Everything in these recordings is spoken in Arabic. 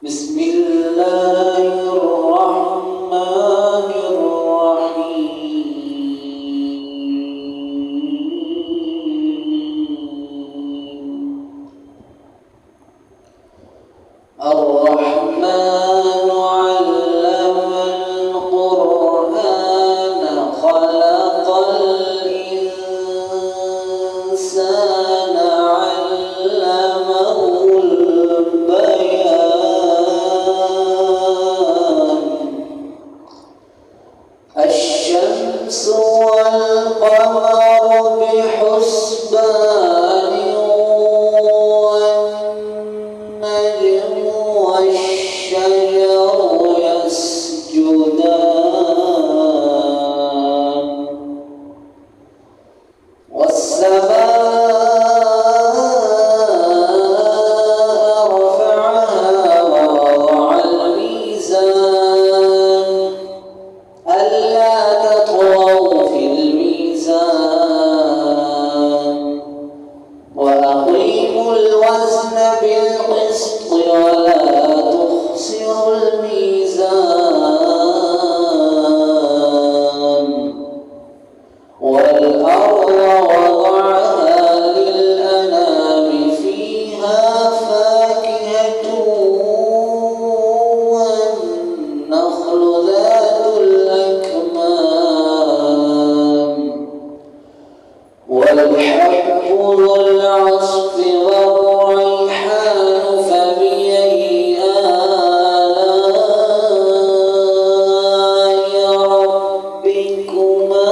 بسم الله الرحمن الرحيم. الرحمن علم القرآن خلق الإنسان علمه البيان. الشمس والقمر بحسبان والنجم والشجر يسجدان والسماء رفعها ووضع الميزان ألا تطغوا في الميزان وأقيموا الوزن بالقسط ولا تخسروا الميزان. والأرض وضعها للأنام فيها فاكهة والنخل ذات الأكمام والحب ذو العصف والريحان فبأي آلاء ربكما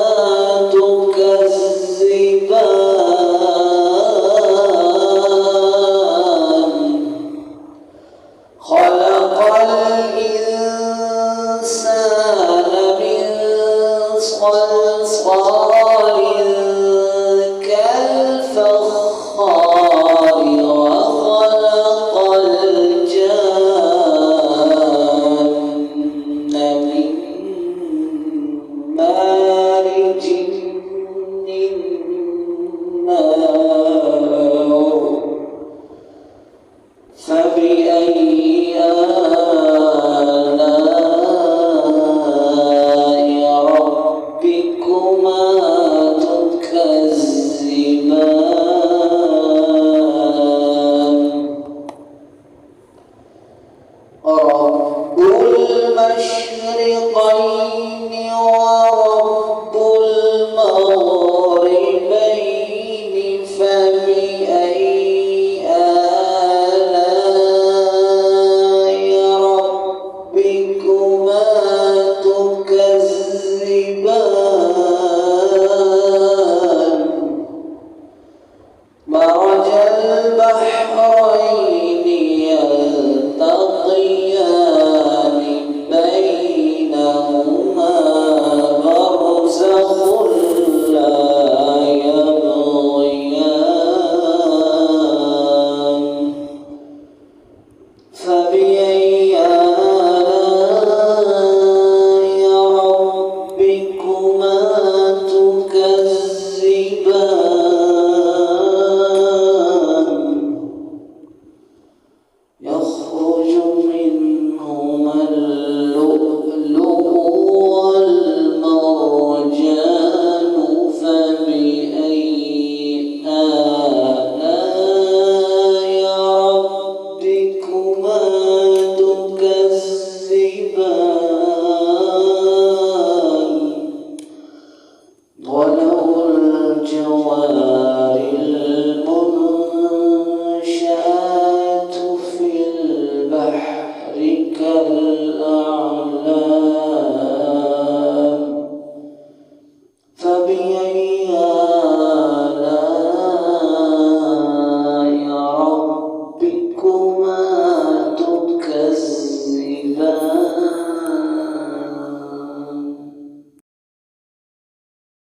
تكذبان. خلق الإنسان من صلصال كالفخار وخلق الجان من مارج من نار. فبأي آلاء ربكما تكذبان. رب المشرقين ورب المغربين فبأي آلاء ربكما تكذبان. مرج البحرين يلتقيان بينهما برزخ لا يبغيان. فبأي آلاء ربكما تكذبان. يخرج منهما اللؤلؤ والمرجان فبأي آلاء ربكما تكذبان. وله الجوار